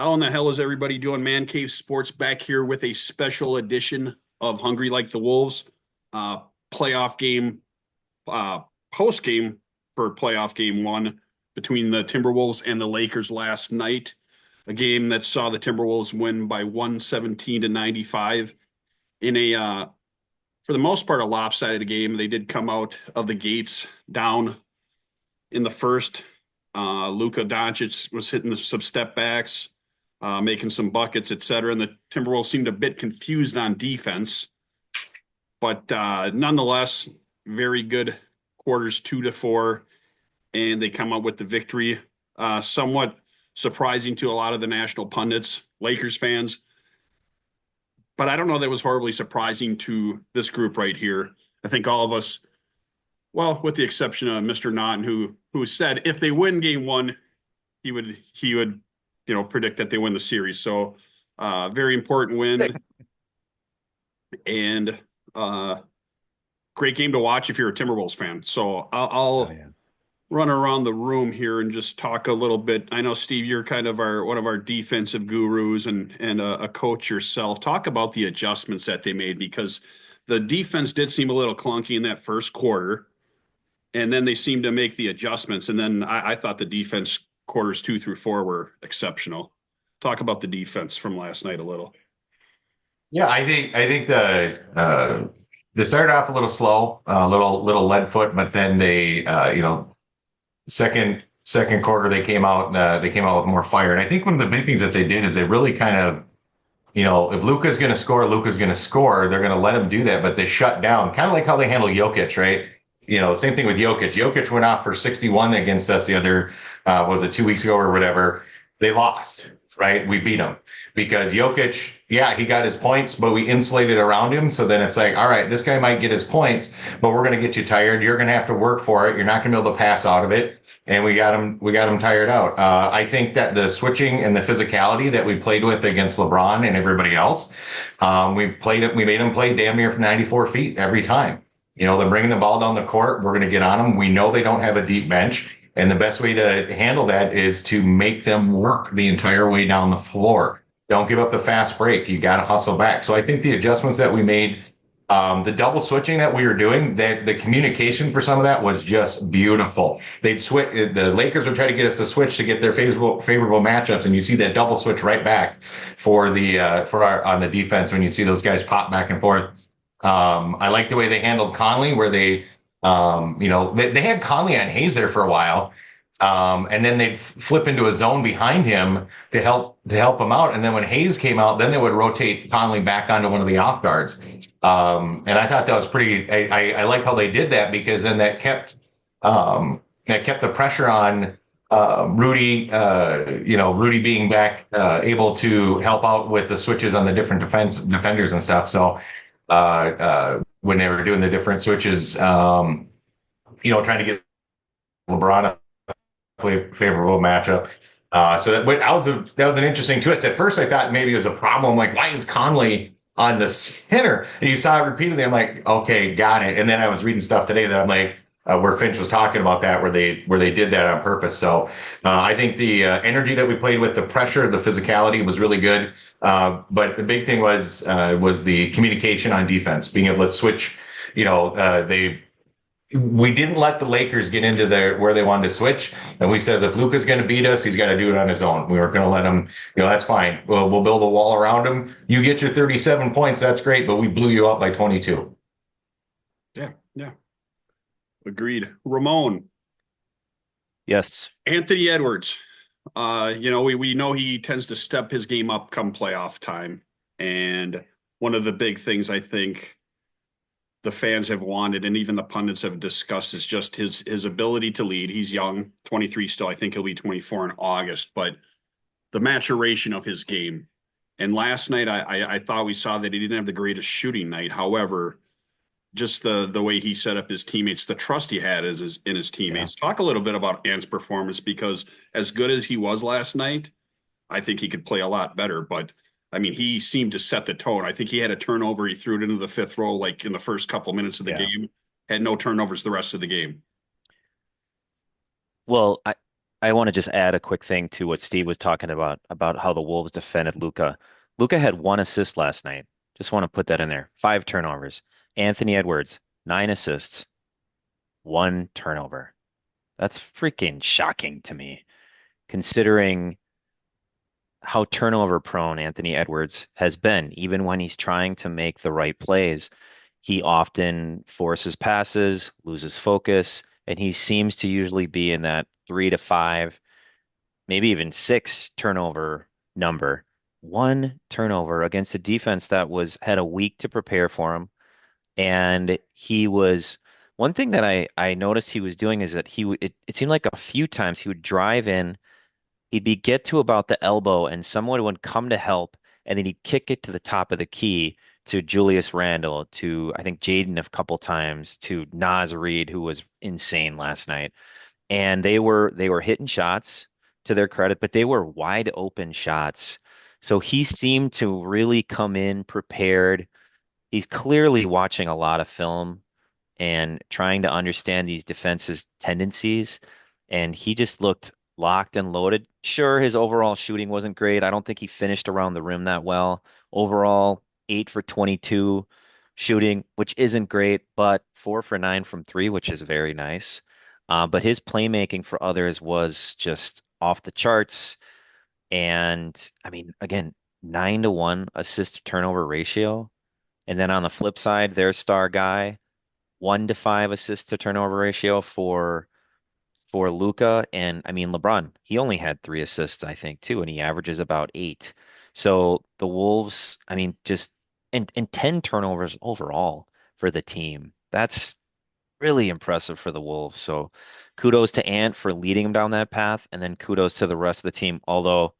How in the hell is everybody doing? Man Cave Sports back here with a special edition of Hungry Like the Wolves uh, playoff game, uh, post game for playoff game one between the Timberwolves and the Lakers last night. A game that saw the Timberwolves win by 117 to 95 in for the most part, a lopsided game. They did come out of the gates down in the first. Luka Doncic was hitting some step backs, making some buckets, etc. And the Timberwolves seemed a bit confused on defense, but nonetheless, very good quarters 2 to 4, and they come out with the victory. Somewhat surprising to a lot of the national pundits, Lakers fans, but I don't know that was horribly surprising to this group right here. I think all of us, well, with the exception of Mr. Naughton, who said if they win game one, he would predict that they win the series. So very important win and great game to watch if you're a Timberwolves fan. So I'll run around the room here and just talk a little bit. I know, Steve, you're kind of one of our defensive gurus and a coach yourself. Talk about the adjustments that they made, because the defense did seem a little clunky in that first quarter, and then they seemed to make the adjustments. And then I thought the defense quarters 2 through 4 were exceptional. Talk about the defense from last night a little. Yeah, I think they started off a little slow, a little lead foot, but then they second quarter they came out with more fire. And I think one of the big things that they did is they really kind of, if Luka's going to score, Luka's going to score. They're going to let him do that, but they shut down, kind of like how they handle Jokic, right? Same thing with Jokic. Jokic went off for 61 against us the other, was it 2 weeks ago or whatever? They lost, right? We beat them because Jokic, yeah, he got his points, but we insulated around him. So then it's like, all right, this guy might get his points, but we're going to get you tired. You're going to have to work for it. You're not going to be able to pass out of it. And we got him tired out. I think that the switching and the physicality that we played with against LeBron and everybody else, we made them play damn near 94 feet every time. They're bringing the ball down the court. We're going to get on them. We know they don't have a deep bench. And the best way to handle that is to make them work the entire way down the floor. Don't give up the fast break. You got to hustle back. So I think the adjustments that we made, the double switching that we were doing, that the communication for some of that was just beautiful. They'd switch. The Lakers would try to get us to switch to get their favorable matchups, and you see that double switch right back on the defense when you see those guys pop back and forth. I like the way they handled Conley, where they had Conley on Hayes there for a while. And then they'd flip into a zone behind him to help him out. And then when Hayes came out, then they would rotate Conley back onto one of the off guards. And I thought that was pretty, I like how they did that, because then that kept the pressure on, Rudy, Rudy being back, able to help out with the switches on the different defenders and stuff. So, when they were doing the different switches, trying to get LeBron a favorable matchup. So that was an interesting twist. At first, I thought maybe it was a problem. Like, why is Conley on the center? And you saw it repeatedly. I'm like, okay, got it. And then I was reading stuff today that I'm like, where Finch was talking about that, where they did that on purpose. So I think the energy that we played with, the pressure, the physicality was really good. But the big thing was the communication on defense, being able to switch. We didn't let the Lakers get into where they wanted to switch. And we said, if Luka's going to beat us, he's got to do it on his own. We weren't going to let him, that's fine. We'll build a wall around him. You get your 37 points. That's great. But we blew you up by 22. Yeah. Agreed. Ramon. Yes. Anthony Edwards. We know he tends to step his game up come playoff time. And one of the big things I think the fans have wanted, and even the pundits have discussed, is just his ability to lead. He's young, 23 still. I think he'll be 24 in August, but the maturation of his game. And last night, I thought we saw that he didn't have the greatest shooting night. However, just the way he set up his teammates, the trust he had in his teammates. Yeah. Talk a little bit about Ant's performance, because as good as he was last night, I think he could play a lot better. But, I mean, he seemed to set the tone. I think he had a turnover. He threw it into the fifth row, like in the first couple minutes of the game. Had no turnovers the rest of the game. Well, I want to just add a quick thing to what Steve was talking about how the Wolves defended Luca. Luca had 1 assist last night. Just want to put that in there. 5 turnovers. Anthony Edwards, 9 assists, 1 turnover. That's freaking shocking to me, considering how turnover prone Anthony Edwards has been. Even when he's trying to make the right plays, he often forces passes, loses focus, and he seems to usually be in that 3 to 5, maybe even 6 turnover number. 1 turnover against a defense that was had a week to prepare for him. And he was one thing that I noticed he was doing is that it seemed like a few times he would drive in, he'd be get to about the elbow, and someone would come to help, and then he'd kick it to the top of the key to Julius Randle, to I think Jaden a couple times, to Naz Reid, who was insane last night. And they were hitting shots to their credit, but they were wide open shots. So he seemed to really come in prepared. He's clearly watching a lot of film and trying to understand these defenses' tendencies. And he just looked locked and loaded. Sure, his overall shooting wasn't great. I don't think he finished around the rim that well. Overall, 8 for 22 shooting, which isn't great, but 4 for 9 from three, which is very nice. But his playmaking for others was just off the charts. And I mean, again, 9-to-1 assist to turnover ratio. And then on the flip side, their star guy, 1-to-5 assist to turnover ratio for Luca. And I mean, LeBron, he only had 3 assists, I think, too, and he averages about 8. So the Wolves, I mean, just and 10 turnovers overall for the team. That's really impressive for the Wolves. So kudos to Ant for leading him down that path, and then kudos to the rest of the team. Although,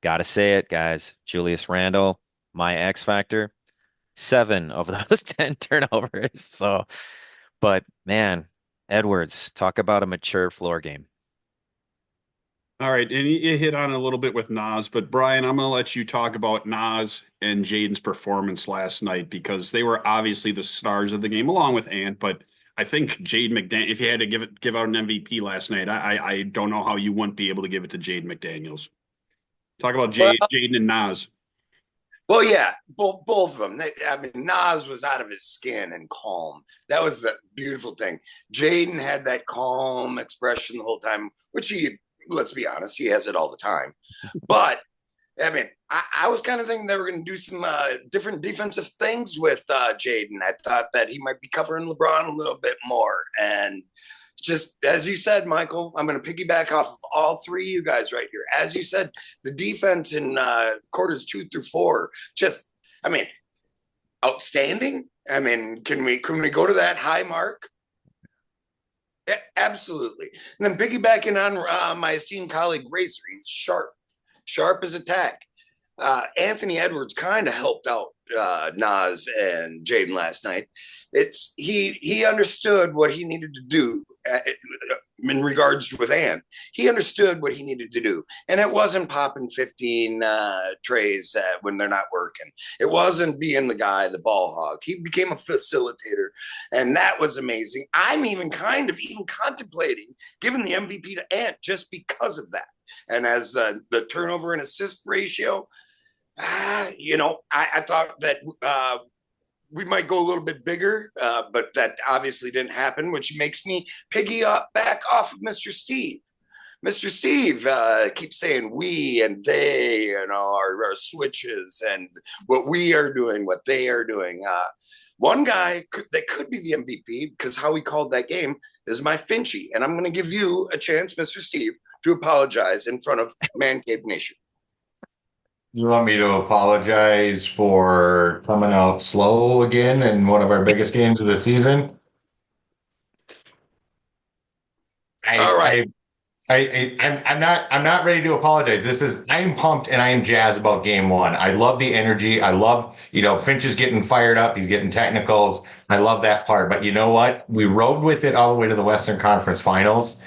gotta say it, guys, Julius Randle, my X factor, 7 of those 10 turnovers. So, but man, Edwards, talk about a mature floor game. All right, and you hit on it a little bit with Nas, but Brian, I'm going to let you talk about Nas and Jaden's performance last night because they were obviously the stars of the game, along with Ant. But I think Jaden McDaniel, if you had to give out an MVP last night, I don't know how you wouldn't be able to give it to Jaden McDaniels. Talk about Well, Jaden and Nas. well, yeah, both of them. I mean, Nas was out of his skin and calm. That was the beautiful thing. Jaden had that calm expression the whole time, which let's be honest, he has it all the time. But I mean, I was kind of thinking they were going to do some different defensive things with Jaden. I thought that he might be covering LeBron a little bit more. And just as you said, Michael, I'm going to piggyback off of all three of you guys right here. As you said, the defense in quarters 2 through 4, just, I mean, outstanding. I mean, can we go to that high mark? Yeah, absolutely. And then piggybacking on my esteemed colleague Racer, he's sharp as a tack. Anthony Edwards kind of helped out Nas and Jaden last night. He understood what he needed to do in regards with Ant. He understood what he needed to do, and it wasn't popping 15 trays when they're not working. It wasn't being the guy, the ball hog. He became a facilitator, and that was amazing. I'm even contemplating giving the MVP to Ant just because of that. And as the turnover and assist ratio, I thought that we might go a little bit bigger, but that obviously didn't happen, which makes me back off of Mr. Steve. Mr. Steve keeps saying we and they, our switches and what we are doing, what they are doing. One guy that could be the MVP because how he called that game is my Finchy. And I'm going to give you a chance, Mr. Steve, to apologize in front of Man Cave Nation. You want me to apologize for coming out slow again in one of our biggest games of the season? All right. I'm not ready to apologize. I'm pumped and I am jazzed about game one. I love the energy. I love, Finch is getting fired up. He's getting technicals. I love that part. But you know what? We rode with it all the way to the Western Conference Finals.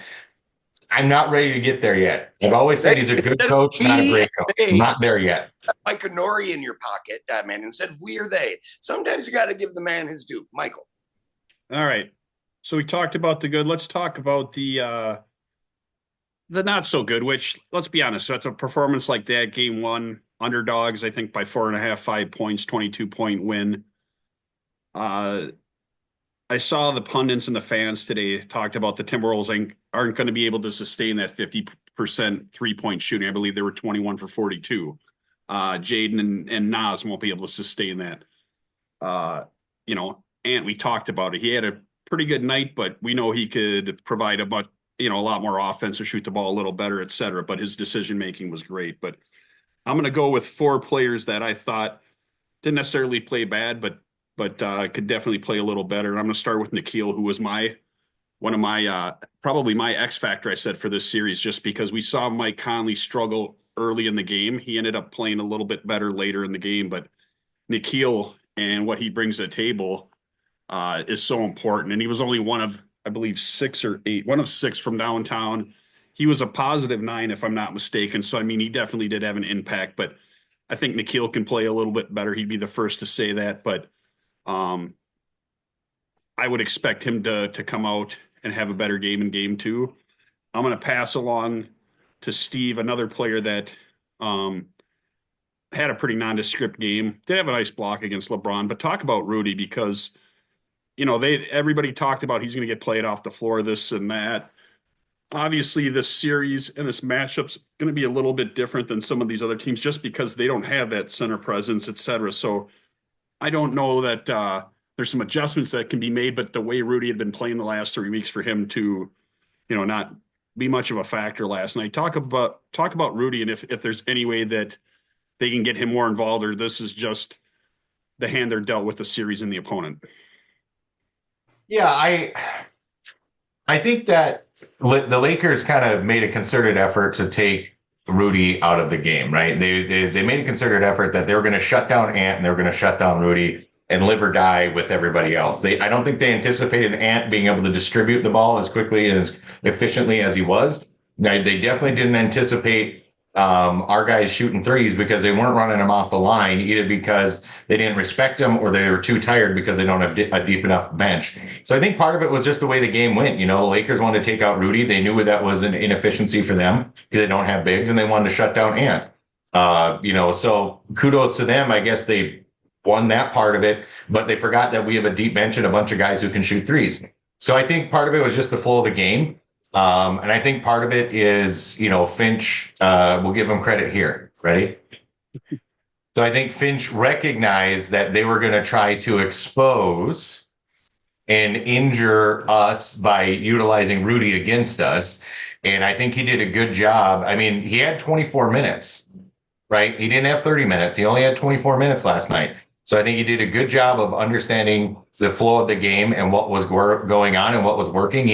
I'm not ready to get there yet. I've always said he's a good coach, not a great coach. I'm not there yet. Mike Nori in your pocket, man, instead of we or they. Sometimes you got to give the man his due. Michael. All right. So we talked about the good. Let's talk about the the not so good, which let's be honest, that's a performance like that, game one, underdogs, I think by 4.5, 5 points, 22-point win. Uh, I saw the pundits and the fans today talked about the Timberwolves aren't going to be able to sustain that 50% 3-point shooting. I believe they were 21 for 42. Jaden and Nas won't be able to sustain that. And we talked about it. He had a pretty good night, but we know he could provide a lot more offense or shoot the ball a little better, et cetera. But his decision making was great. But I'm going to go with four players that I thought didn't necessarily play bad, but could definitely play a little better. And I'm going to start with Nikhil, who was one of my probably my X factor. I said for this series, just because we saw Mike Conley struggle early in the game. He ended up playing a little bit better later in the game, but Nikhil and what he brings to the table is so important. And he was only one of, I believe, one of six from downtown. He was a positive 9, if I'm not mistaken. So, I mean, he definitely did have an impact, but I think Nikhil can play a little bit better. He'd be the first to say that, but um, I would expect him to come out and have a better game in game two. I'm going to pass along to Steve, another player that um, had a pretty nondescript game. Did have a nice block against LeBron, but talk about Rudy because everybody talked about he's going to get played off the floor, this and that. Obviously, this series and this matchup's going to be a little bit different than some of these other teams just because they don't have that center presence, et cetera. So I don't know that there's some adjustments that can be made, but the way Rudy had been playing the last 3 weeks for him to, not be much of a factor last night. Talk about Rudy and if there's any way that they can get him more involved, or this is just the hand they're dealt with the series and the opponent. Yeah, I think that the Lakers kind of made a concerted effort to take Rudy out of the game, right? They made a concerted effort that they were going to shut down Ant and they were going to shut down Rudy and live or die with everybody else. I don't think they anticipated Ant being able to distribute the ball as quickly and as efficiently as he was. Now, they definitely didn't anticipate our guys shooting threes because they weren't running them off the line, either because they didn't respect them or they were too tired because they don't have a deep enough bench. So I think part of it was just the way the game went. The Lakers wanted to take out Rudy. They knew that was an inefficiency for them because they don't have bigs, and they wanted to shut down Ant. So kudos to them. I guess they won that part of it, but they forgot that we have a deep bench and a bunch of guys who can shoot threes. So I think part of it was just the flow of the game. And I think part of it is, Finch, we'll give him credit here. Ready? So I think Finch recognized that they were going to try to expose and injure us by utilizing Rudy against us. And I think he did a good job. I mean, he had 24 minutes, right? He didn't have 30 minutes. He only had 24 minutes last night. So I think he did a good job of understanding the flow of the game and what was going on and what was working.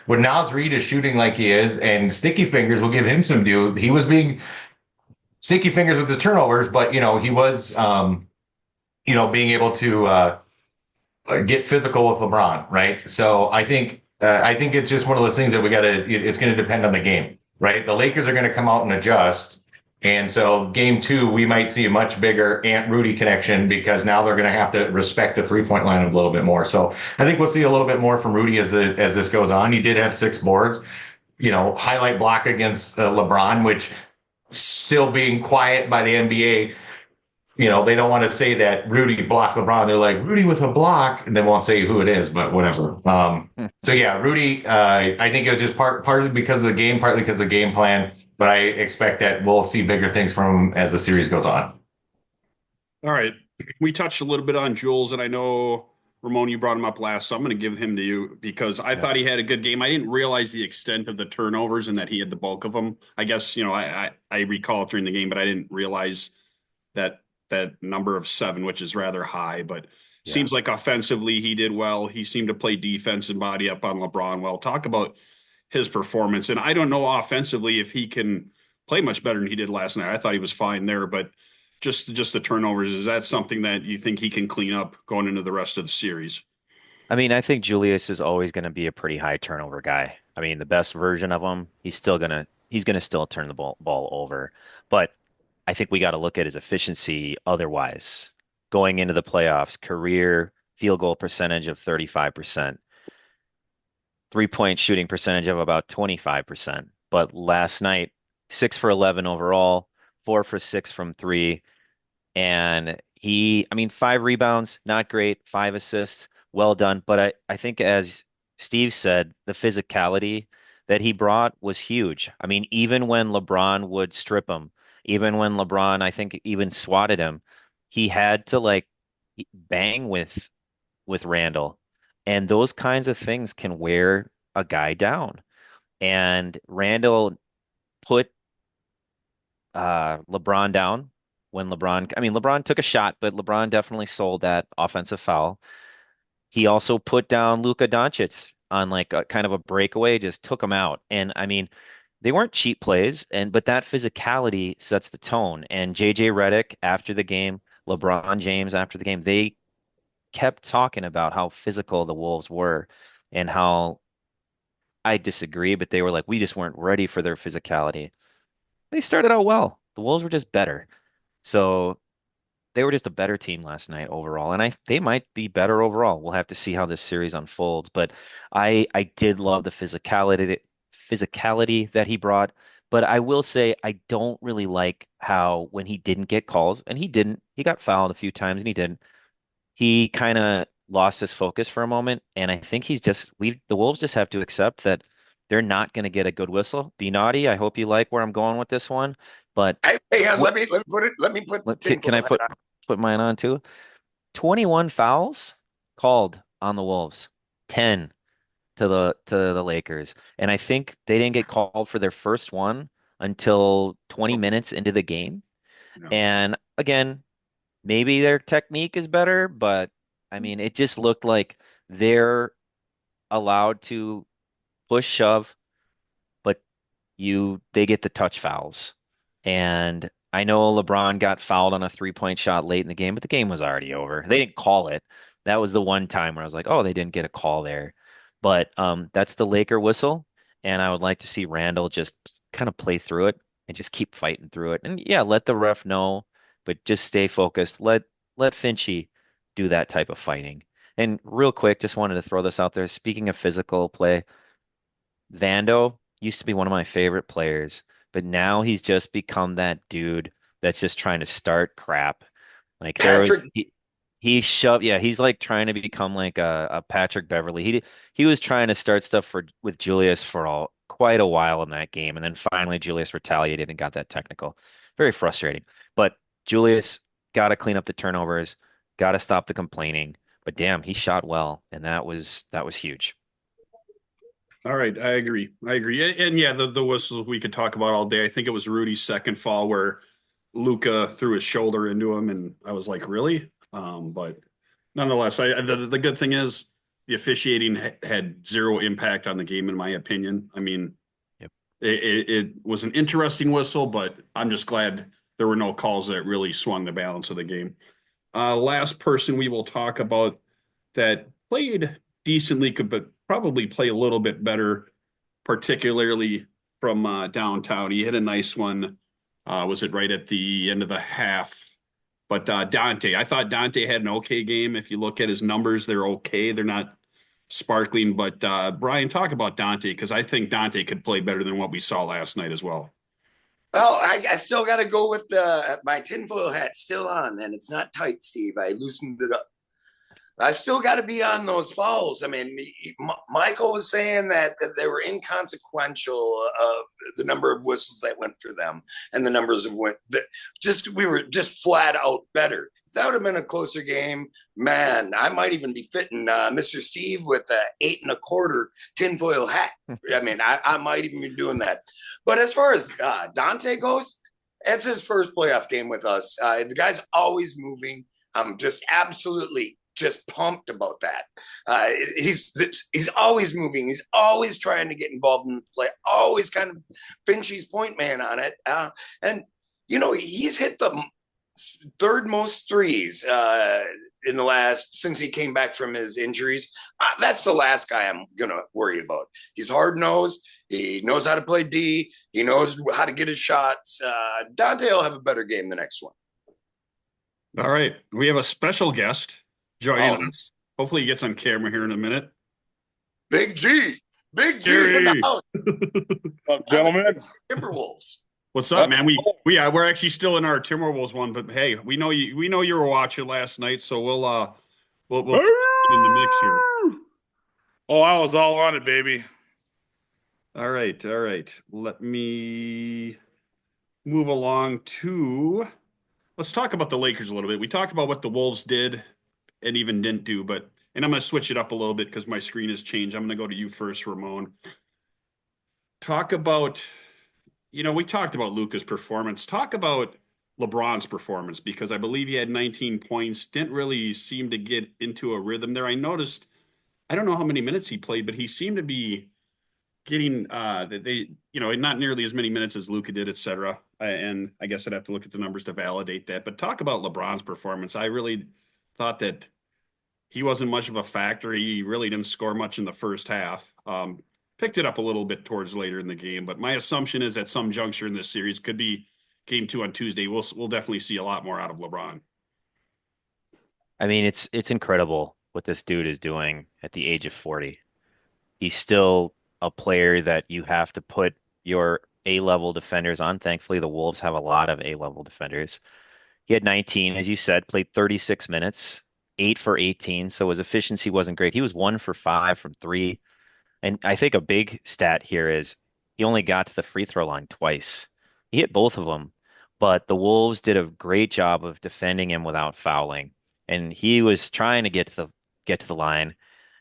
When Naz Reid is shooting like he is, and Sticky Fingers will give him some due. He was being sticky fingers with his turnovers, but he was, being able to get physical with LeBron, right? So I think it's just one of those things that it's going to depend on the game, right? The Lakers are going to come out and adjust. And so game two, we might see a much bigger Ant Rudy connection because now they're going to have to respect the 3-point line a little bit more. So I think we'll see a little bit more from Rudy as this goes on. He did have 6 boards, highlight block against LeBron, which still being quiet by the NBA. They don't want to say that Rudy blocked LeBron. They're like, Rudy with a block, and they won't say who it is, but whatever. So yeah, Rudy, I think it was just partly because of the game, partly because of the game plan. But I expect that we'll see bigger things from him as the series goes on. All right. We touched a little bit on Jules, and I know, Ramon, you brought him up last, so I'm going to give him to you because I thought he had a good game. I didn't realize the extent of the turnovers and that he had the bulk of them. I guess, I recall it during the game, but I didn't realize that number of 7, which is rather high. But seems like offensively he did well. He seemed to play defense and body up on LeBron well. Talk about his performance. And I don't know offensively if he can play much better than he did last night. I thought he was fine there, but just the turnovers, is that something that you think he can clean up going into the rest of the series? I mean, I think Julius is always going to be a pretty high turnover guy. I mean, the best version of him, he's going to still turn the ball over. But I think we got to look at his efficiency otherwise. Going into the playoffs, career field goal percentage of 35%, 3-point shooting percentage of about 25%. But last night, 6 for 11 overall, 4 for 6 from three. And I mean, 5 rebounds, not great, 5 assists, well done. But I think, as Steve said, the physicality that he brought was huge. I mean, even when LeBron would strip him, even when LeBron, I think, even swatted him, he had to like bang with Randall. And those kinds of things can wear a guy down. And Randall put LeBron down when LeBron took a shot, but LeBron definitely sold that offensive foul. He also put down Luka Doncic on like a kind of a breakaway, just took him out. And I mean, they weren't cheap plays, but that physicality sets the tone. And JJ Redick after the game, LeBron James after the game, they kept talking about how physical the Wolves were and how I disagree, but they were like, we just weren't ready for their physicality. They started out well. The Wolves were just better. So they were just a better team last night overall, and they might be better overall. We'll have to see how this series unfolds. But I did love the physicality that he brought. But I will say I don't really like how when he didn't get calls, and he got fouled a few times, and he kind of lost his focus for a moment. And I think the Wolves just have to accept that they're not going to get a good whistle. Be naughty. I hope you like where I'm going with this one. But Hey, tw let me put the can I tinfoil hat on. put mine on too? 21 fouls called on the Wolves, 10 to the Lakers. And I think they didn't get called for their first one until 20 minutes into the game. Yeah. And again, maybe their technique is better, but I mean, it just looked like they're allowed to push, shove, but they get the touch fouls. And I know LeBron got fouled on a 3-point shot late in the game, but the game was already over. They didn't call it. That was the one time where I was like, oh, they didn't get a call there. But that's the Laker whistle, and I would like to see Randall just kind of play through it and just keep fighting through it. And yeah, let the ref know, but just stay focused. Let Finchie do that type of fighting. And real quick, just wanted to throw this out there. Speaking of physical play, Vando used to be one of my favorite players, but now he's just become that dude that's just trying to start crap. Like Patrick. he's like trying to become like a Patrick Beverly. He was trying to start stuff with Julius for quite a while in that game, and then finally Julius retaliated and got that technical. Very frustrating. But Julius got to clean up the turnovers, got to stop the complaining. But damn, he shot well, and that was huge. All right, I agree. I agree. And yeah, the whistles we could talk about all day. I think it was Rudy's second fall where Luca threw his shoulder into him, and I was like, really? But nonetheless, the good thing is the officiating had zero impact on the game, in my opinion. I mean, Yep. it was an interesting whistle, but I'm just glad there were no calls that really swung the balance of the game. Last person we will talk about that played decently, could but probably play a little bit better, particularly from downtown. He hit a nice one. Was it right at the end of the half? But Dante, I thought Dante had an okay game. If you look at his numbers, they're okay. They're not sparkling. But Brian, talk about Dante, because I think Dante could play better than what we saw last night as well. Well, I still got to go with my tinfoil hat still on, and it's not tight, Steve. I loosened it up. I still got to be on those fouls. I mean, Michael was saying that they were inconsequential of the number of whistles that went for them and the numbers of we were just flat out better. If that would have been a closer game, man, I might even be fitting Mr. Steve with a 8.25 tinfoil hat. I mean, I might even be doing that. But as far as Dante goes, it's his first playoff game with us. The guy's always moving. I'm just absolutely just pumped about that. He's always moving. He's always trying to get involved in the play. Always kind of Finchie's point man on it. And he's hit the third most threes in the since he came back from his injuries. That's the last guy I'm gonna worry about. He's hard nosed. He knows how to play D. He knows how to get his shots. Dante will have a better game the next one. All right, we have a special guest joining us. Hopefully, he gets on camera here in a minute. Big G. Big G in the Gary, house. Gentlemen, Timberwolves. what's up, let's man? go. We're actually still in our Timberwolves one, but hey, we know you were watching last night, so we'll get in the mix here. Oh, I was all on it, baby. All right, all right. Let me move along to let's talk about the Lakers a little bit. We talked about what the Wolves did and even didn't do, but and I'm going to switch it up a little bit because my screen has changed. I'm going to go to you first, Ramon. Talk about, we talked about Luka's performance. Talk about LeBron's performance because I believe he had 19 points. Didn't really seem to get into a rhythm there. I noticed, I don't know how many minutes he played, but he seemed to be getting not nearly as many minutes as Luka did, et cetera. And I guess I'd have to look at the numbers to validate that. But talk about LeBron's performance. I really thought that he wasn't much of a factor. He really didn't score much in the first half. Picked it up a little bit towards later in the game, but my assumption is at some juncture in this series could be game 2 on Tuesday. We'll definitely see a lot more out of LeBron. I mean, it's incredible what this dude is doing at the age of 40. He's still a player that you have to put your A-level defenders on. Thankfully, the Wolves have a lot of A-level defenders. He had 19, as you said, played 36 minutes, 8 for 18, so his efficiency wasn't great. He was 1 for 5 from 3. And I think a big stat here is he only got to the free throw line twice. He hit both of them, but the Wolves did a great job of defending him without fouling. And he was trying to get to the line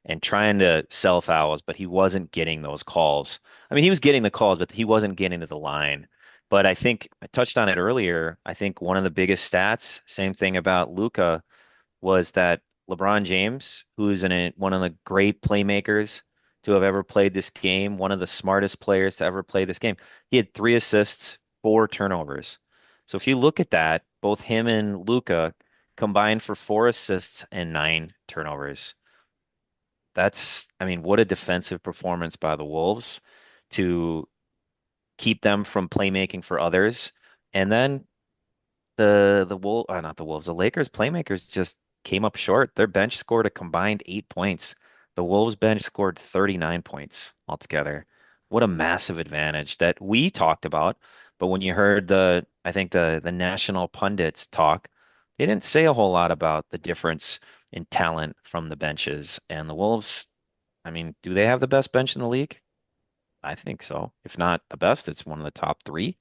and trying to sell fouls, but he wasn't getting those calls. I mean, he was getting the calls, but he wasn't getting to the line. But I think I touched on it earlier. I think one of the biggest stats, same thing about Luka, was that LeBron James, who's one of the great playmakers to have ever played this game, one of the smartest players to ever play this game, he had 3 assists, 4 turnovers. So if you look at that, both him and Luka combined for 4 assists and 9 turnovers. I mean, what a defensive performance by the Wolves to keep them from playmaking for others. And then not the Wolves, the Lakers playmakers just came up short. Their bench scored a combined 8 points. The Wolves bench scored 39 points altogether. What a massive advantage that we talked about. But when you heard I think the national pundits talk, they didn't say a whole lot about the difference in talent from the benches. And the Wolves, I mean, do they have the best bench in the league? I think so. If not the best, it's one of the top 3.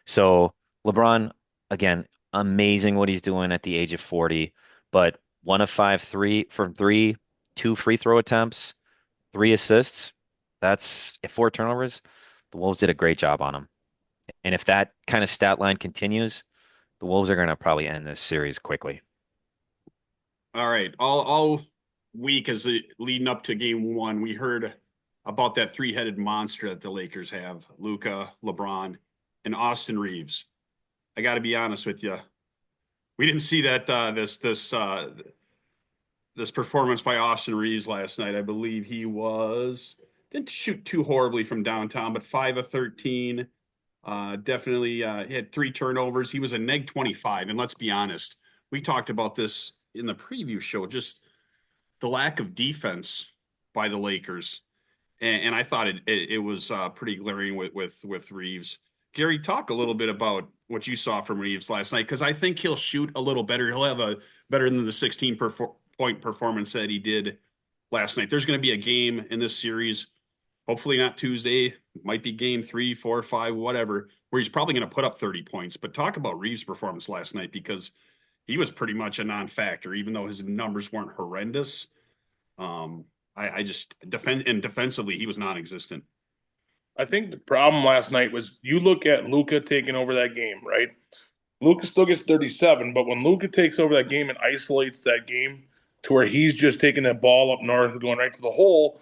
So LeBron, again, amazing what he's doing at the age of 40, but 1 of 5 from 3, 2 free throw attempts, 3 assists. That's 4 turnovers. The Wolves did a great job on him. And if that kind of stat line continues, the Wolves are going to probably end this series quickly. All right. All week as leading up to game 1, we heard about that three-headed monster that the Lakers have, Luka, LeBron, and Austin Reeves. I got to be honest with you. We didn't see that this performance by Austin Reeves last night. I believe he didn't shoot too horribly from downtown, but 5 of 13. Definitely he had 3 turnovers. He was a neg 25, and let's be honest, we talked about this in the preview show. Just the lack of defense by the Lakers, and I thought it was pretty glaring with Reeves. Gary, talk a little bit about what you saw from Reeves last night because I think he'll shoot a little better. He'll have a better than the 16-point performance that he did last night. There's going to be a game in this series, hopefully not Tuesday. Might be game 3, 4, 5, whatever, where he's probably going to put up 30 points. But talk about Reeves' performance last night because he was pretty much a non-factor, even though his numbers weren't horrendous. I just defensively, he was non-existent. I think the problem last night was you look at Luka taking over that game, right? Luka still gets 37, but when Luka takes over that game and isolates that game to where he's just taking that ball up north and going right to the hole,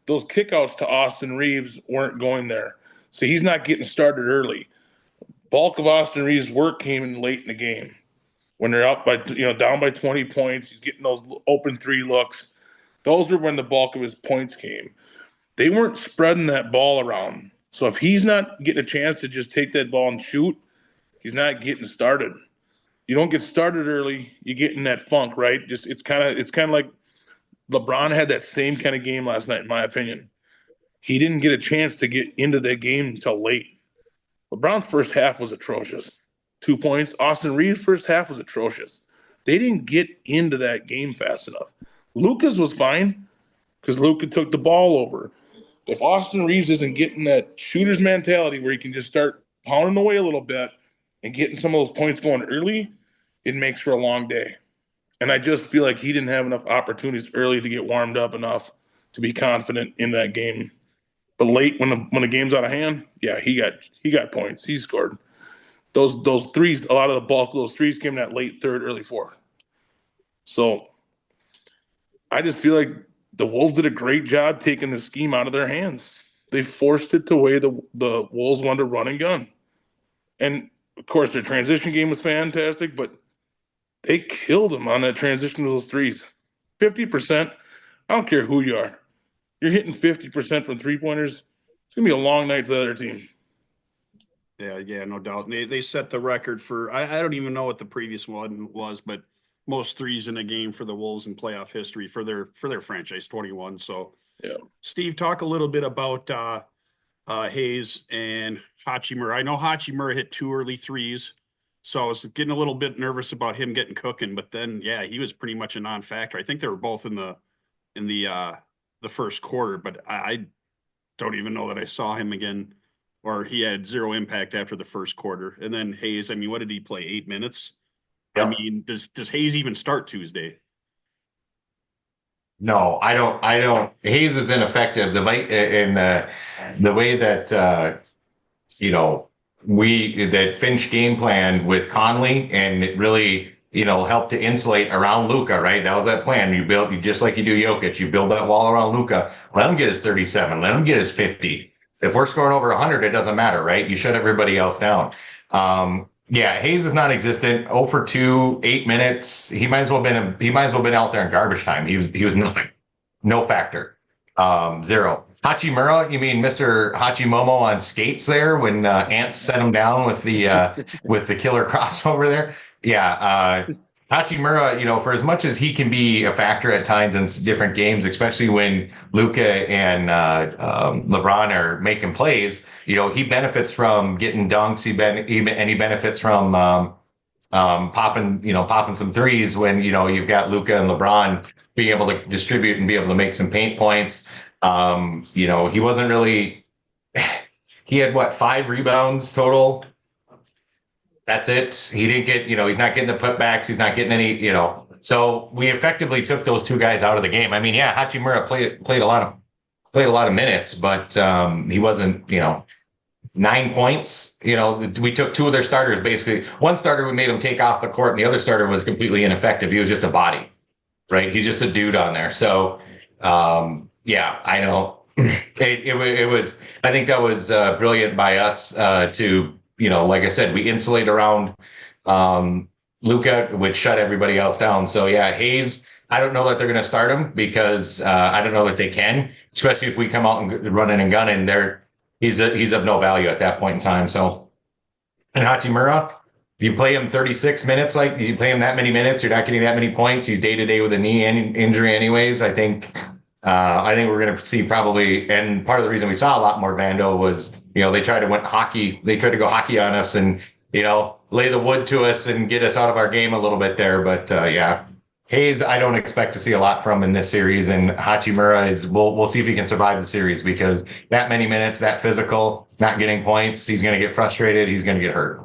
those kickouts to Austin Reeves weren't going there. So he's not getting started early. Bulk of Austin Reeves' work came in late in the game. When they're up by down by 20 points, he's getting those open 3 looks. Those were when the bulk of his points came. They weren't spreading that ball around. So if he's not getting a chance to just take that ball and shoot, he's not getting started. You don't get started early, you get in that funk, right? It's kind of like LeBron had that same kind of game last night, in my opinion. he didn't get a chance to get into that game until late. LeBron's first half was atrocious. 2 points. Austin Reeves' first half was atrocious. They didn't get into that game fast enough. Luka's was fine because Luka took the ball over. If Austin Reeves isn't getting that shooter's mentality where he can just start pounding away a little bit and getting some of those points going early, it makes for a long day. And I just feel like he didn't have enough opportunities early to get warmed up enough to be confident in that game. But late, when the game's out of hand, yeah, he got points. He scored those threes. A lot of the bulk of those threes came in that late third, early fourth. So I just feel like the Wolves did a great job taking the scheme out of their hands. They forced it to way the Wolves wanted to run and gun. And of course, their transition game was fantastic, but they killed them on that transition to those threes. 50%. I don't care who you are. You're hitting 50% from 3-pointers. It's gonna be a long night for the other team. Yeah, no doubt. They set the record for I don't even know what the previous one was, but most threes in a game for the Wolves in playoff history for their franchise, 21. So Yeah. Steve, talk a little bit about Hayes and Hachimura. I know Hachimura hit 2 early threes, so I was getting a little bit nervous about him getting cooking, but then yeah, he was pretty much a non-factor. I think they were both in the first quarter, but I don't even know that I saw him again, or he had zero impact after the first quarter. And then Hayes, I mean, what did he play? 8 minutes? I Yep. mean, does Hayes even start Tuesday? No, I don't. I don't. Hayes is ineffective. The way that you know that Finch game plan with Conley, and it really helped to insulate around Luka. Right, that was that plan. You just like you do Jokic. You build that wall around Luka. Let him get his 37. Let him get his 50. If we're scoring over 100, it doesn't matter, right? You shut everybody else down. Yeah, Hayes is non-existent. 0 for 2, 8 minutes. He might as well been out there in garbage time. He was nothing, no factor, zero. Hachimura, you mean Mr. Hachimomo on skates there when Ants set him down with the killer crossover there? Yeah, Hachimura, for as much as he can be a factor at times in different games, especially when Luka and LeBron are making plays, he benefits from getting dunks. He benefits from popping some threes when you've got Luka and LeBron being able to distribute and be able to make some paint points. He wasn't really. He had what, 5 rebounds total. That's it. He didn't get, he's not getting the putbacks. He's not getting any, So we effectively took those 2 guys out of the game. I mean, yeah, Hachimura played a lot of minutes, but he wasn't, 9 points. We took 2 of their starters basically. One starter we made him take off the court, and the other starter was completely ineffective. He was just a body, right? He's just a dude on there. So, yeah, I know. It was. I think that was brilliant by us to. Like I said, we insulate around Luka, which shut everybody else down. So yeah, Hayes, I don't know that they're going to start him because I don't know that they can, especially if we come out and running and gunning. He's of no value at that point in time. So, and Hachimura, if you play him 36 minutes, like you play him that many minutes, you're not getting that many points. He's day to day with a knee injury, anyways. I think we're going to see probably, and part of the reason we saw a lot more Vando was, they tried to go hockey on us and, lay the wood to us and get us out of our game a little bit there. But, yeah, Hayes, I don't expect to see a lot from in this series, and Hachimura we'll see if he can survive the series because that many minutes, that physical, not getting points, he's going to get frustrated. He's going to get hurt.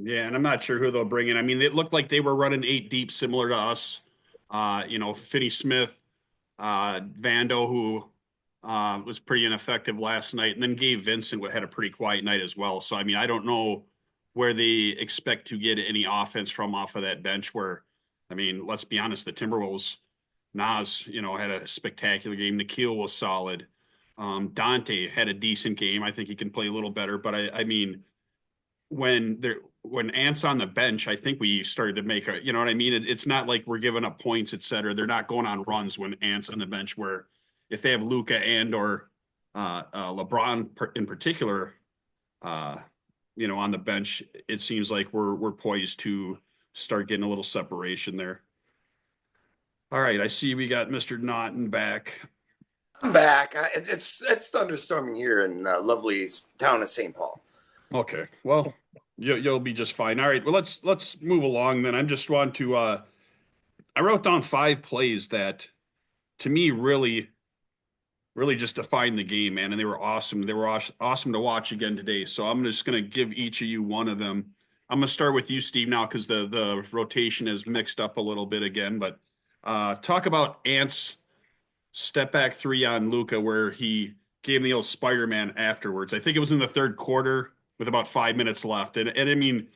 Yeah, and I'm not sure who they'll bring in. I mean, it looked like they were running 8 deep, similar to us. Finney Smith, Vando, who was pretty ineffective last night, and then Gabe Vincent had a pretty quiet night as well. So, I mean, I don't know where they expect to get any offense from off of that bench where, I mean, let's be honest, the Timberwolves, Nas, had a spectacular game. Nikhil was solid. Dante had a decent game. I think he can play a little better, but I mean, when Ant's on the bench, I think we started to make you know what I mean? It's not like we're giving up points, et cetera. They're not going on runs when Ant's on the bench where if they have Luka and or LeBron in particular, on the bench, it seems like we're poised to start getting a little separation there. All right, I see we got Mr. Naughton back. I'm back. back. It's thunderstorming here in lovely town of St. Paul. Okay. Well, you'll be just fine. All right. Well, let's move along then. I just want to I wrote down 5 plays that to me really just defined the game, man, and they were awesome. They were awesome to watch again today. So I'm just going to give each of you one of them. I'm going to start with you, Steve, now because the rotation is mixed up a little bit again. But talk about Ant's step back three on Luka, where he gave him the old Spider-Man afterwards. I think it was in the third quarter with about 5 minutes left, and I mean,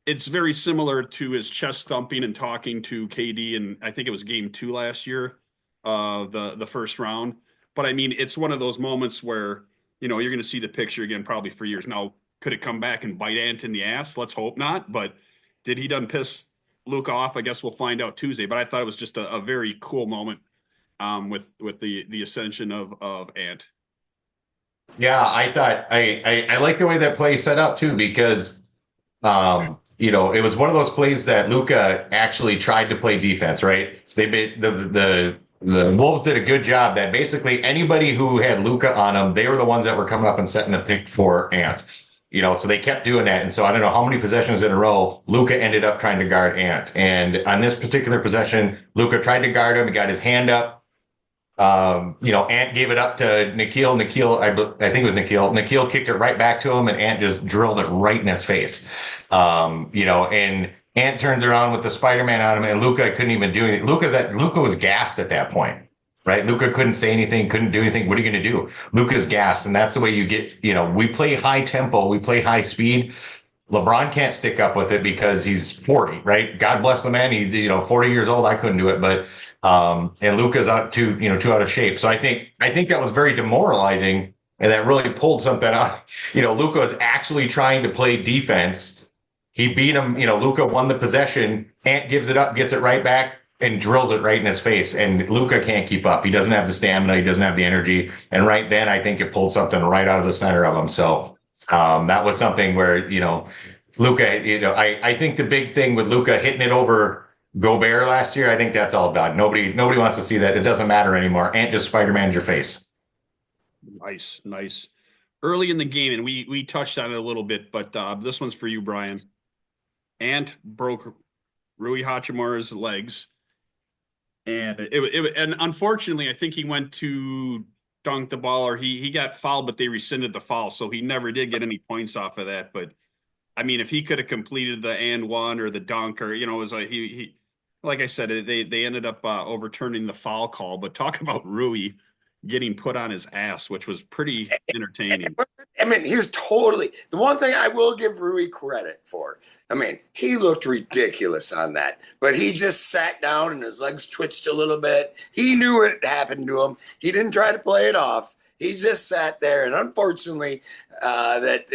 it's very similar to his chest thumping and talking to KD, and I think it was game 2 last year, the first round. But I mean, it's one of those moments where you're going to see the picture again probably for years. Now, could it come back and bite Ant in the ass? Let's hope not. But did he done piss Luke off? I guess we'll find out Tuesday. But I thought it was just a very cool moment with the ascension of Ant. Yeah, I thought I like the way that play set up too, because it was one of those plays that Luka actually tried to play defense, right? So they made the Wolves did a good job that basically anybody who had Luka on them, they were the ones that were coming up and setting the pick for Ant. So they kept doing that. And so I don't know how many possessions in a row Luka ended up trying to guard Ant. And on this particular possession, Luka tried to guard him. He got his hand up. Ant gave it up to Nikhil. I think it was Nikhil. Nikhil kicked it right back to him, and Ant just drilled it right in his face. And Ant turns around with the Spider-Man on him, and Luka couldn't even do anything. Luka was gassed at that point, right? Luka couldn't say anything, couldn't do anything. What are you going to do? Luka's gassed, and that's the way you get. We play high tempo, we play high speed. LeBron can't stick up with it because he's 40, right? God bless the man. He, 40 years old. I couldn't do it, but and Luka's out too out of shape. So I think that was very demoralizing, and that really pulled something out. Luka was actually trying to play defense. He beat him. Luka won the possession. Ant gives it up, gets it right back, and drills it right in his face. And Luka can't keep up. He doesn't have the stamina. He doesn't have the energy. And right then, I think it pulled something right out of the center of him. So that was something where Luka. I think the big thing with Luka hitting it over Gobert last year, I think that's all done. Nobody wants to see that. It doesn't matter anymore. Ant just Spider-Man's your face. Nice. Early in the game, and we touched on it a little bit, but this one's for you, Brian. Ant broke Rui Hachimura's legs, and and unfortunately, I think he went to dunk the ball, or he got fouled, but they rescinded the foul, so he never did get any points off of that. But I mean, if he could have completed the and one or the dunk, or it was like he like I said, they ended up overturning the foul call. But talk about Rui getting put on his ass, which was pretty entertaining. I mean, he was totally the one thing I will give Rui credit for. I mean, he looked ridiculous on that, but he just sat down and his legs twitched a little bit. He knew it happened to him. He didn't try to play it off. He just sat there, and unfortunately, that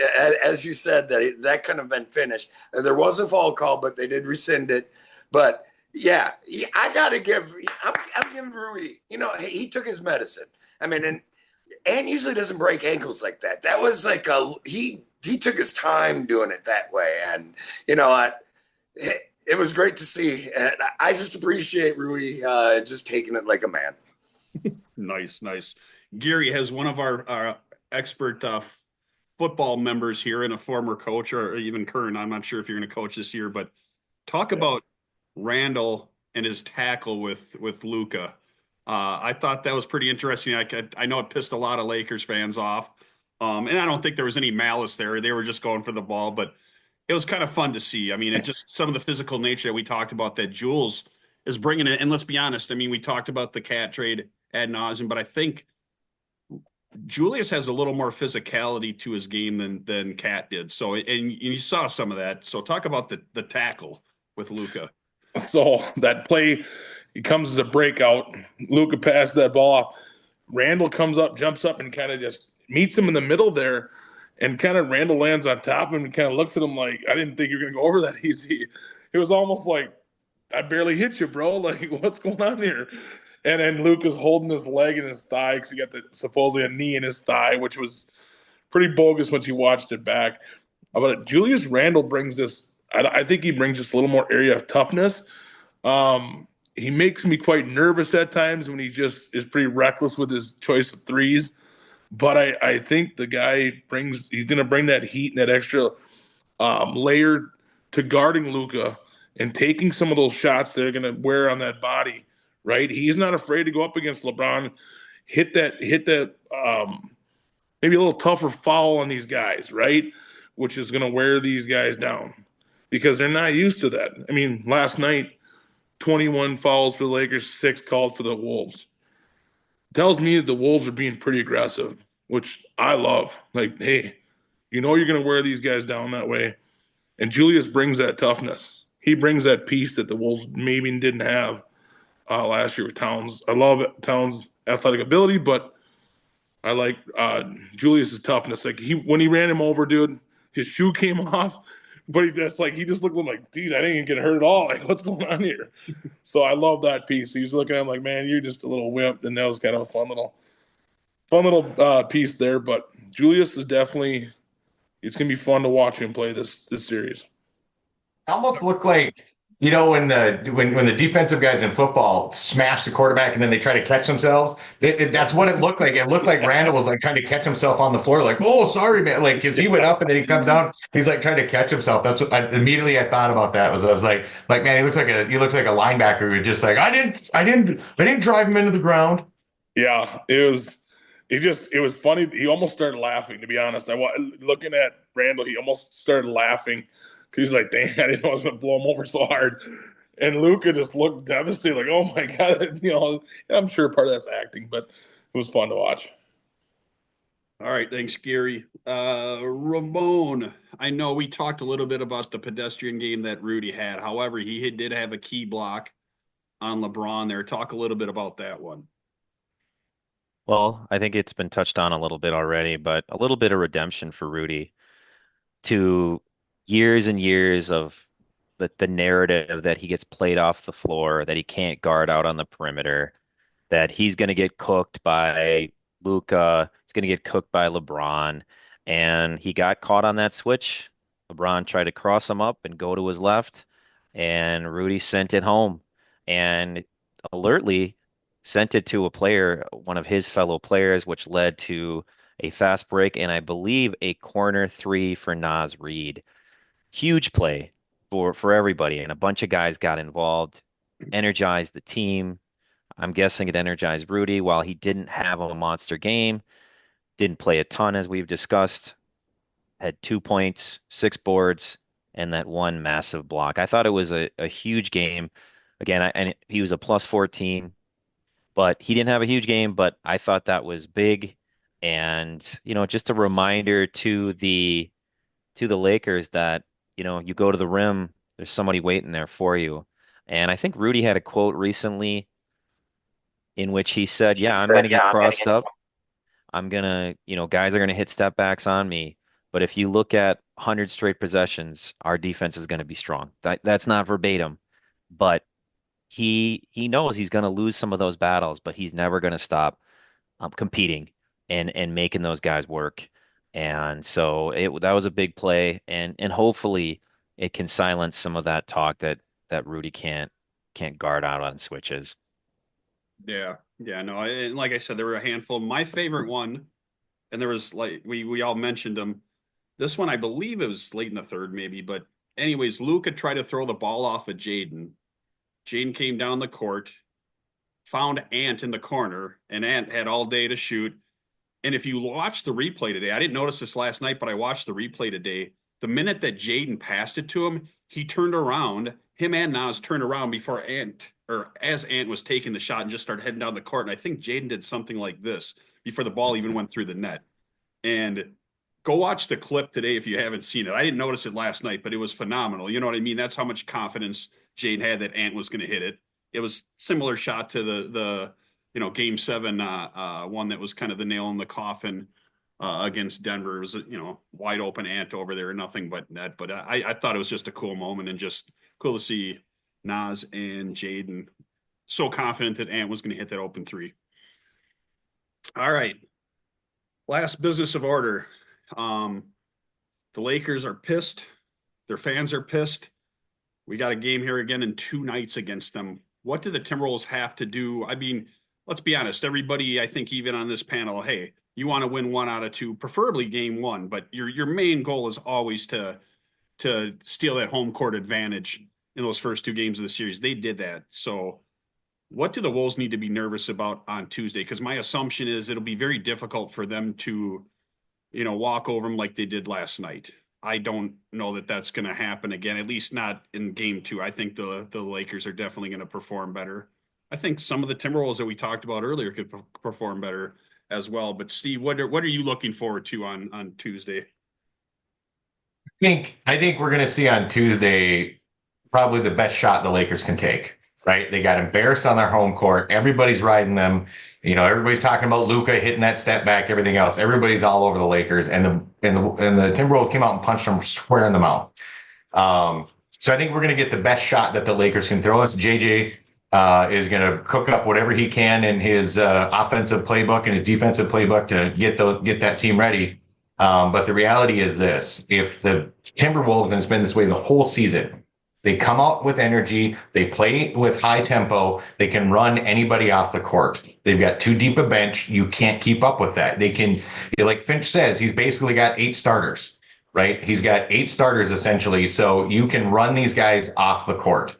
as you said, that couldn't have been finished. There was a foul call, but they did rescind it. But yeah, I got to give. I'm giving Rui. He took his medicine. I mean, and usually doesn't break ankles like that. That was like he took his time doing it that way, and it was great to see. And I just appreciate Rui just taking it like a man. Nice. Gary has one of our expert football members here and a former coach or even current. I'm not sure if you're going to coach this year, but talk about Randall and his tackle with Luka. I thought that was pretty interesting. I know it pissed a lot of Lakers fans off, and I don't think there was any malice there. They were just going for the ball, but it was kind of fun to see. I mean, it just some of the physical nature that we talked about that Jules is bringing it. And let's be honest. I mean, we talked about the Cat trade ad nauseum, but I think Julius has a little more physicality to his game than Cat did. So, and you saw some of that. So talk about the tackle with Luka. So that play, it comes as a breakout. Luka passed that ball off. Randall comes up, jumps up, and kind of just meets him in the middle there. And kind of Randall lands on top of him and kind of looks at him like, I didn't think you were going to go over that easy. It was almost like, I barely hit you, bro. Like, what's going on here? And then Luka's holding his leg and his thigh because he got supposedly a knee in his thigh, which was pretty bogus once you watched it back. But Julius Randle brings this. I think he brings just a little more area of toughness. he makes me quite nervous at times when he just is pretty reckless with his choice of threes. But I think the guy he's going to bring that heat and that extra layer to guarding Luka and taking some of those shots they're going to wear on that body, right? He's not afraid to go up against LeBron, hit that maybe a little tougher foul on these guys, right? Which is going to wear these guys down because they're not used to that. I mean, last night, 21 fouls for the Lakers, 6 called for the Wolves. Tells me that the Wolves are being pretty aggressive, which I love. Like, hey, you know you're going to wear these guys down that way. And Julius brings that toughness. He brings that piece that the Wolves maybe didn't have last year with Towns. I love Towns' athletic ability, but I like Julius's toughness. Like when he ran him over, dude, his shoe came off, but he just looked like, dude, I didn't get hurt at all. Like, what's going on here? So I love that piece. He's looking at him like, man, you're just a little wimp, and that was kind of a fun little piece there. But Julius is definitely it's gonna be fun to watch him play this series. Almost look like, when the defensive guys in football smash the quarterback and then they try to catch themselves. That's what it looked like. It looked like Randall was like trying to catch himself on the floor, like, oh, sorry, man. Like, because he went up and then he comes down, he's like trying to catch himself. That's what immediately I thought about that. I was like, man, he looks like a linebacker who just like, I didn't drive him into the ground. Yeah, it was funny. He almost started laughing, to be honest. Looking at Randall, he almost started laughing because he's like, dang, I didn't know I was going to blow him over so hard. And Luka just looked devastated, like, oh my God. I'm sure part of that's acting, but it was fun to watch. All right, thanks, Gary. Ramon, I know we talked a little bit about the pedestrian game that Rudy had. However, did have a key block on LeBron there. Talk a little bit about that one. Well, I think it's been touched on a little bit already, but a little bit of redemption for Rudy to years and years of the narrative that he gets played off the floor, that he can't guard out on the perimeter, that he's going to get cooked by Luca, he's going to get cooked by LeBron, and he got caught on that switch. LeBron tried to cross him up and go to his left, and Rudy sent it home, and alertly sent it to a player, one of his fellow players, which led to a fast break and I believe a corner three for Naz Reid. Huge play for everybody, and a bunch of guys got involved, energized the team. I'm guessing it energized Rudy while he didn't have a monster game, didn't play a ton as we've discussed, had 2 points, 6 boards, and that one massive block. I thought it was a huge game. Again, and he was a plus 14, but he didn't have a huge game, but I thought that was big. And, just a reminder to the Lakers that, you go to the rim, there's somebody waiting there for you. And I think Rudy had a quote recently in which he said, yeah, I'm going to get crossed up. I'm going to, guys are going to hit step backs on me. But if you look at 100 straight possessions, our defense is going to be strong. That's not verbatim, but he knows he's going to lose some of those battles, but he's never going to stop competing and making those guys work. And so that was a big play, and hopefully it can silence some of that talk that Rudy can't guard out on switches. Yeah, yeah, no, and like I said, there were a handful. My favorite one, and there was like we all mentioned them. This one, I believe it was late in the third, maybe, but anyways, Luka tried to throw the ball off of Jaden. Jaden came down the court, found Ant in the corner, and Ant had all day to shoot. And if you watch the replay today, I didn't notice this last night, but I watched the replay today. The minute that Jaden passed it to him, he turned around. Him and Nas turned around before Ant, or as Ant was taking the shot and just started heading down the court. And I think Jaden did something like this before the ball even went through the net. And go watch the clip today if you haven't seen it. I didn't notice it last night, but it was phenomenal. You know what I mean? That's how much confidence Jaden had that Ant was going to hit it. It was similar shot to the game 7 one that was kind of the nail in the coffin against Denver. It was wide open Ant over there, nothing but net. But I thought it was just a cool moment and just cool to see Nas and Jaden so confident that Ant was going to hit that open three. All right, last business of order. The Lakers are pissed. Their fans are pissed. We got a game here again in 2 nights against them. what do the Timberwolves have to do? I mean, let's be honest, everybody, I think even on this panel, hey, you want to win 1 out of 2, preferably game 1, but your main goal is always to steal that home court advantage in those first 2 games of the series. They did that. So what do the Wolves need to be nervous about on Tuesday? Because my assumption is it'll be very difficult for them to, walk over them like they did last night. I don't know that that's going to happen again, at least not in game 2. I think the Lakers are definitely going to perform better. I think some of the Timberwolves that we talked about earlier could perform better as well. But Steve, what are you looking forward to on Tuesday? I think we're going to see on Tuesday probably the best shot the Lakers can take. Right? They got embarrassed on their home court. Everybody's riding them. Everybody's talking about Luka hitting that step back, everything else. Everybody's all over the Lakers, and the Timberwolves came out and punched them square in the mouth. So I think we're going to get the best shot that the Lakers can throw us. JJ is going to cook up whatever he can in his offensive playbook and his defensive playbook to get that team ready. But the reality is this: if the Timberwolves, and it's been this way the whole season, they come out with energy. They play with high tempo. They can run anybody off the court. They've got too deep a bench. You can't keep up with that. They can, like Finch says, he's basically got 8 starters, right? He's got 8 starters essentially. So you can run these guys off the court.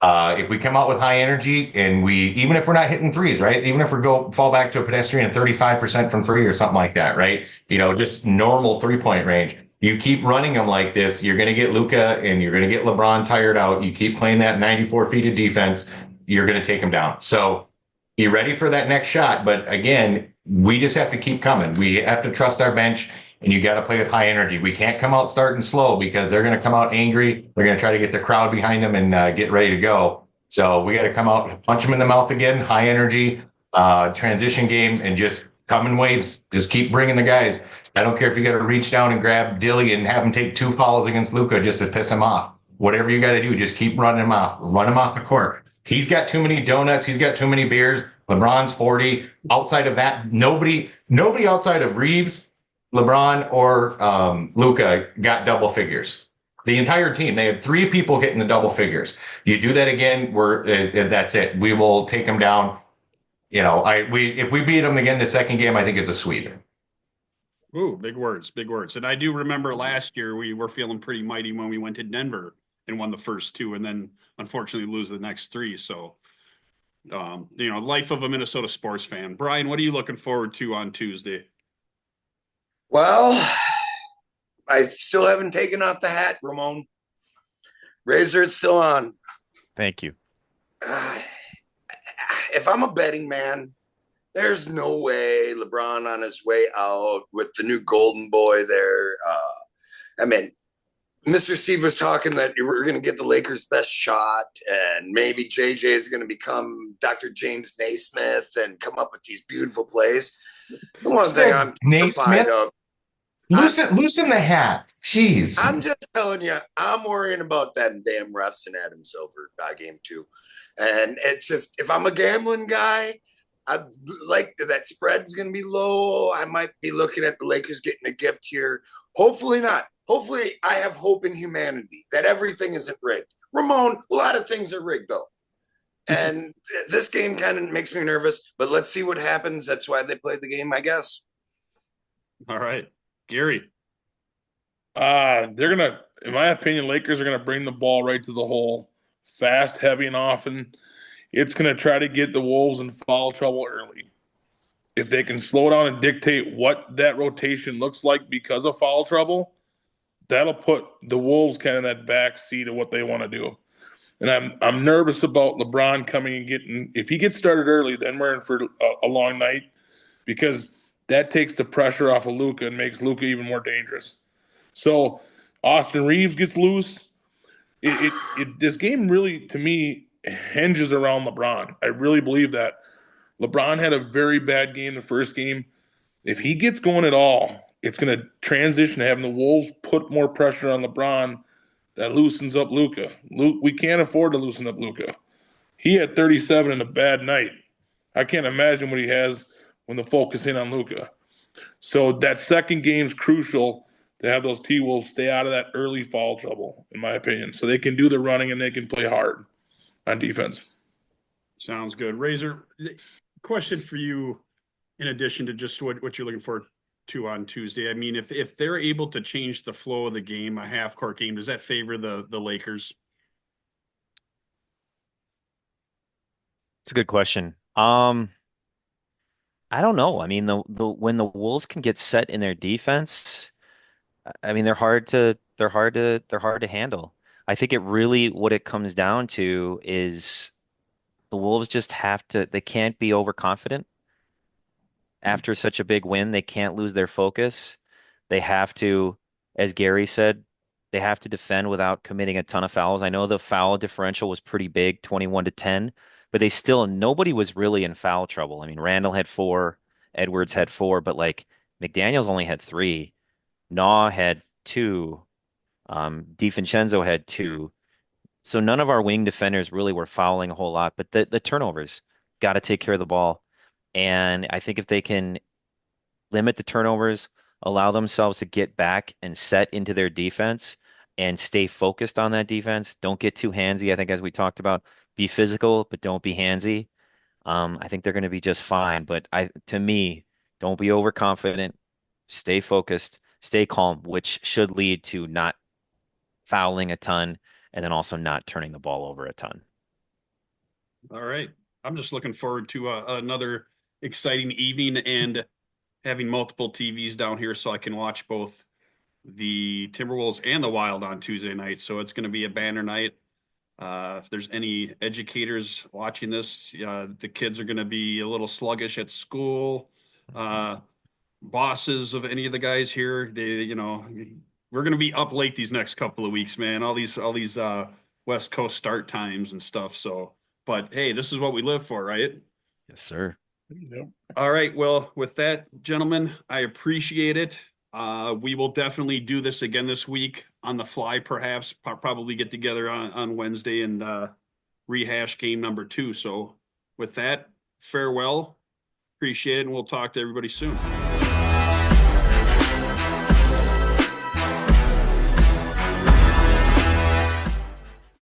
If we come out with high energy and even if we're not hitting threes, right? Even if we fall back to a pedestrian 35% from 3 or something like that, right? Just normal 3-point range. You keep running them like this, you're going to get Luka and you're going to get LeBron tired out. You keep playing that 94 feet of defense, you're going to take them down. So you're ready for that next shot. But again, we just have to keep coming. We have to trust our bench, and you got to play with high energy. We can't come out starting slow because they're going to come out angry. They're going to try to get the crowd behind them and get ready to go. So we got to come out, punch them in the mouth again, high energy, transition game, and just come in waves. Just keep bringing the guys. I don't care if you got to reach down and grab Dilly and have him take 2 fouls against Luka just to piss him off. Whatever you got to do, just keep running him off. Run him off the court. He's got too many donuts. He's got too many beers. LeBron's 40. Outside of that, nobody outside of Reeves, LeBron, or Luka got double figures. The entire team, they had 3 people getting the double figures. You do that again, that's it. We will take them down. If we beat them again the second game, I think it's a sweep. Ooh, big words, big words. And I do remember last year we were feeling pretty mighty when we went to Denver and won the first 2 and then unfortunately lose the next 3. So, life of a Minnesota sports fan. Brian, what are you looking forward to on Tuesday? Well, I still haven't taken off the hat, Ramon. Razor, it's still on. Thank you. If I'm a betting man, there's no way LeBron on his way out with the new golden boy there. Mr. Steve was talking that we're going to get the Lakers' best shot, and maybe JJ is going to become Dr. James Naismith and come up with these beautiful plays. The one thing I'm terrified of. Loosen the hat. Jeez. I'm just telling you, I'm worrying about that damn refs and Adam Silver game 2. And it's just, if I'm a gambling guy, I like that spread's going to be low. I might be looking at the Lakers getting a gift here. Hopefully not. Hopefully I have hope in humanity that everything isn't rigged. Ramon, a lot of things are rigged though. And this game kind of makes me nervous, but let's see what happens. That's why they played the game, I guess. All right. Gary. They're going to, in my opinion, Lakers are going to bring the ball right to the hole, fast, heavy, and often. It's going to try to get the Wolves in foul trouble early. If they can slow down and dictate what that rotation looks like because of foul trouble, that'll put the Wolves kind of in that back seat of what they want to do. And I'm nervous about LeBron coming and getting – if he gets started early, then we're in for a long night because that takes the pressure off of Luka and makes Luka even more dangerous. So Austin Reeves gets loose. This game really, to me, hinges around LeBron. I really believe that. LeBron had a very bad game the first game. If he gets going at all, it's going to transition to having the Wolves put more pressure on LeBron that loosens up Luka. We can't afford to loosen up Luka. He had 37 in a bad night. I can't imagine what he has when the focus in on Luka. So that second game's crucial to have those T-Wolves stay out of that early foul trouble, in my opinion, so they can do the running and they can play hard on defense. Sounds good. Razor, question for you in addition to just what you're looking forward to on Tuesday. I mean, if they're able to change the flow of the game, a half court game, does that favor the Lakers? It's a good question. I don't know. I mean, the when the Wolves can get set in their defense, I mean, they're hard to handle. I think it really what it comes down to is the Wolves just have to, they can't be overconfident after such a big win. They can't lose their focus. They have to, as Gary said, they have to defend without committing a ton of fouls. I know the foul differential was pretty big, 21-10, but they still, nobody was really in foul trouble. I mean, Randall had four, Edwards had four, but like McDaniels only had three. Naw had two. DiVincenzo had two. So none of our wing defenders really were fouling a whole lot, but the turnovers got to take care of the ball. And I think if they can limit the turnovers, allow themselves to get back and set into their defense and stay focused on that defense, don't get too handsy. I think as we talked about, be physical, but don't be handsy. I think they're going to be just fine. But to me, don't be overconfident. Stay focused, stay calm, which should lead to not fouling a ton and then also not turning the ball over a ton. All right. I'm just looking forward to another exciting evening and having multiple TVs down here so I can watch both the Timberwolves and the Wild on Tuesday night. So it's going to be a banner night. If there's any educators watching this, the kids are going to be a little sluggish at school. Bosses of any of the guys here, we're going to be up late these next couple of weeks, man. All these West Coast start times and stuff. So, but hey, this is what we live for, right? Yes, sir. Yep. All right. Well, with that, gentlemen, I appreciate it. We will definitely do this again this week on the fly, perhaps. Probably get together on Wednesday and rehash game number 2. So, with that, farewell. Appreciate it, and we'll talk to everybody soon.